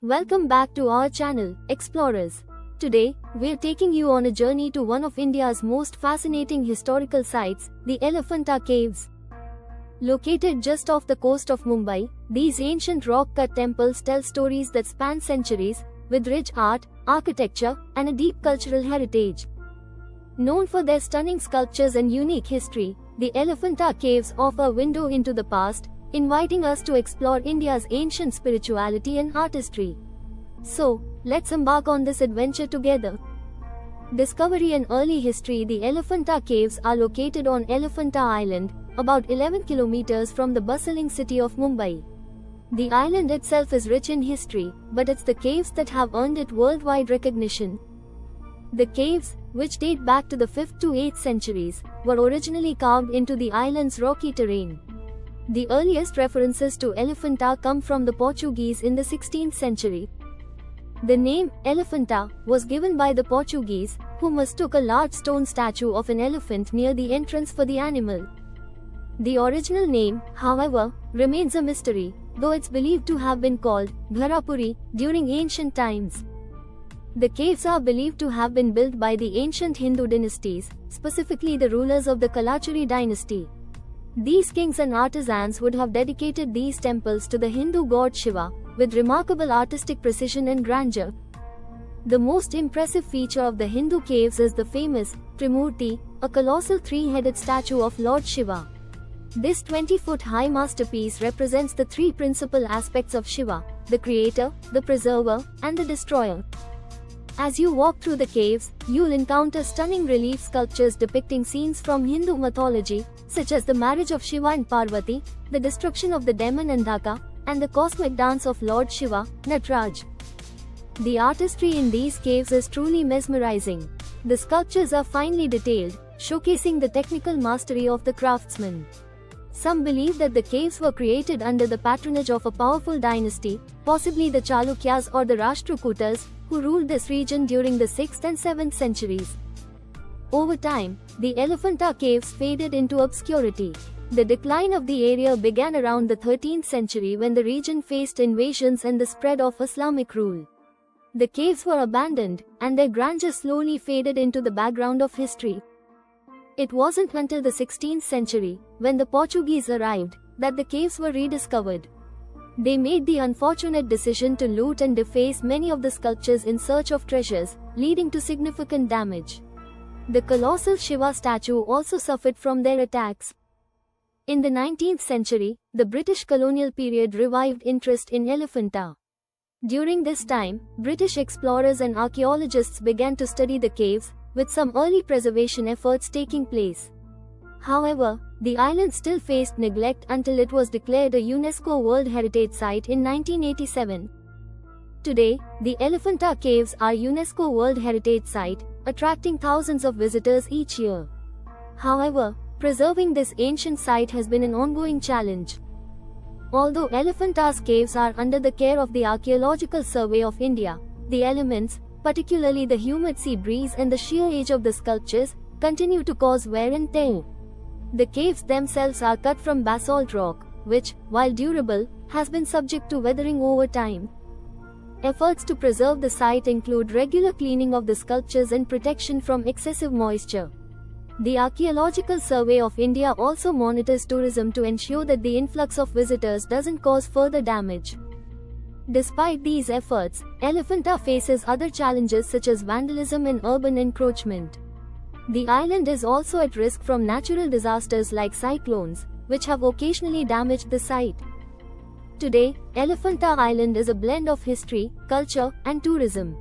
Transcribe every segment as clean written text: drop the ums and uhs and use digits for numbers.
Welcome back to our channel, Explorers. Today, we're taking you on a journey to one of India's most fascinating historical sites, the Elephanta Caves. Located just off the coast of Mumbai, these ancient rock-cut temples tell stories that span centuries, with rich art, architecture, and a deep cultural heritage. Known for their stunning sculptures and unique history, the Elephanta Caves offer a window into the past, inviting us to explore India's ancient spirituality and artistry. So, let's embark on this adventure together. Discovery and early history. The Elephanta Caves are located on Elephanta Island, about 11 kilometers from the bustling city of Mumbai. The island itself is rich in history, but it's the caves that have earned it worldwide recognition. The caves, which date back to the 5th to 8th centuries, were originally carved into the island's rocky terrain. The earliest references to Elephanta come from the Portuguese in the 16th century. The name, Elephanta, was given by the Portuguese, who mistook a large stone statue of an elephant near the entrance for the animal. The original name, however, remains a mystery, though it's believed to have been called Gharapuri during ancient times. The caves are believed to have been built by the ancient Hindu dynasties, specifically the rulers of the Kalachuri dynasty. These kings and artisans would have dedicated these temples to the Hindu god Shiva, with remarkable artistic precision and grandeur. The most impressive feature of the Hindu caves is the famous Trimurti, a colossal three-headed statue of Lord Shiva. This 20-foot-high masterpiece represents the three principal aspects of Shiva: the creator, the preserver, and the destroyer. As you walk through the caves, you'll encounter stunning relief sculptures depicting scenes from Hindu mythology, such as the marriage of Shiva and Parvati, the destruction of the demon Andhaka, and the cosmic dance of Lord Shiva, Nataraj. The artistry in these caves is truly mesmerizing. The sculptures are finely detailed, showcasing the technical mastery of the craftsman. Some believe that the caves were created under the patronage of a powerful dynasty, possibly the Chalukyas or the Rashtrakutas, who ruled this region during the 6th and 7th centuries. Over time, the Elephanta Caves faded into obscurity. The decline of the area began around the 13th century when the region faced invasions and the spread of Islamic rule. The caves were abandoned, and their grandeur slowly faded into the background of history. It wasn't until the 16th century, when the Portuguese arrived, that the caves were rediscovered. They made the unfortunate decision to loot and deface many of the sculptures in search of treasures, leading to significant damage. The colossal Shiva statue also suffered from their attacks. In the 19th century, the British colonial period revived interest in Elephanta. During this time, British explorers and archaeologists began to study the caves, with some early preservation efforts taking place. However, the island still faced neglect until it was declared a UNESCO World Heritage Site in 1987. Today, the Elephanta Caves are UNESCO World Heritage Site, attracting thousands of visitors each year. However, preserving this ancient site has been an ongoing challenge. Although Elephanta's caves are under the care of the Archaeological Survey of India, the elements, particularly the humid sea breeze and the sheer age of the sculptures, continue to cause wear and tear. The caves themselves are cut from basalt rock, which, while durable, has been subject to weathering over time. Efforts to preserve the site include regular cleaning of the sculptures and protection from excessive moisture. The Archaeological Survey of India also monitors tourism to ensure that the influx of visitors doesn't cause further damage. Despite these efforts, Elephanta faces other challenges such as vandalism and urban encroachment. The island is also at risk from natural disasters like cyclones, which have occasionally damaged the site. Today, Elephanta Island is a blend of history, culture, and tourism.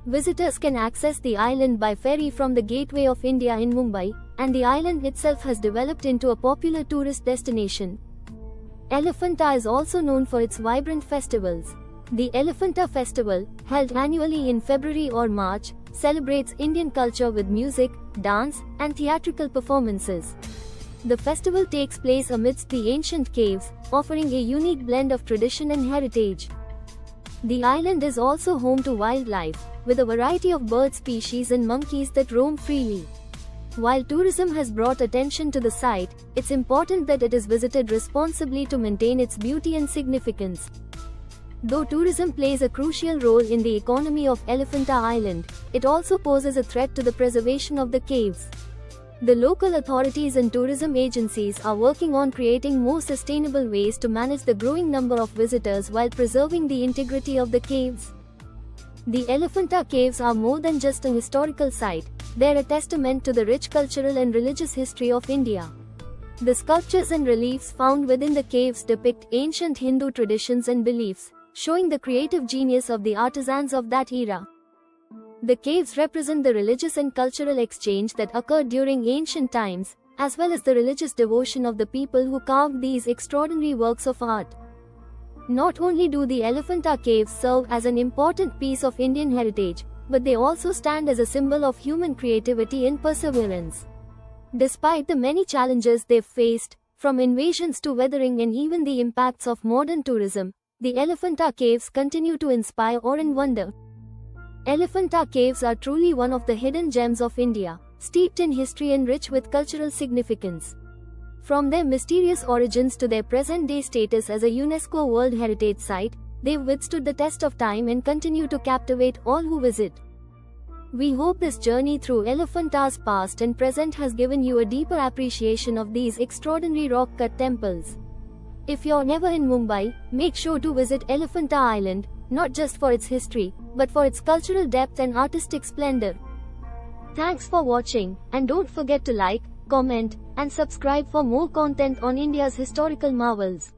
Visitors can access the island by ferry from the Gateway of India in Mumbai, and the island itself has developed into a popular tourist destination. Elephanta is also known for its vibrant festivals. The Elephanta Festival, held annually in February or March, celebrates Indian culture with music, dance, and theatrical performances. The festival takes place amidst the ancient caves, offering a unique blend of tradition and heritage. The island is also home to wildlife, with a variety of bird species and monkeys that roam freely. While tourism has brought attention to the site, it's important that it is visited responsibly to maintain its beauty and significance. Though tourism plays a crucial role in the economy of Elephanta Island, it also poses a threat to the preservation of the caves. The local authorities and tourism agencies are working on creating more sustainable ways to manage the growing number of visitors while preserving the integrity of the caves. The Elephanta Caves are more than just a historical site, they're a testament to the rich cultural and religious history of India. The sculptures and reliefs found within the caves depict ancient Hindu traditions and beliefs, showing the creative genius of the artisans of that era. The caves represent the religious and cultural exchange that occurred during ancient times, as well as the religious devotion of the people who carved these extraordinary works of art. Not only do the Elephanta Caves serve as an important piece of Indian heritage, but they also stand as a symbol of human creativity and perseverance. Despite the many challenges they've faced, from invasions to weathering and even the impacts of modern tourism, the Elephanta Caves continue to inspire awe and wonder. Elephanta Caves are truly one of the hidden gems of India, steeped in history and rich with cultural significance. From their mysterious origins to their present-day status as a UNESCO World Heritage Site, they've withstood the test of time and continue to captivate all who visit. We hope this journey through Elephanta's past and present has given you a deeper appreciation of these extraordinary rock-cut temples. If you're never in Mumbai, make sure to visit Elephanta Island, not just for its history, but for its cultural depth and artistic splendor. Thanks for watching, and don't forget to like, comment, and subscribe for more content on India's historical marvels.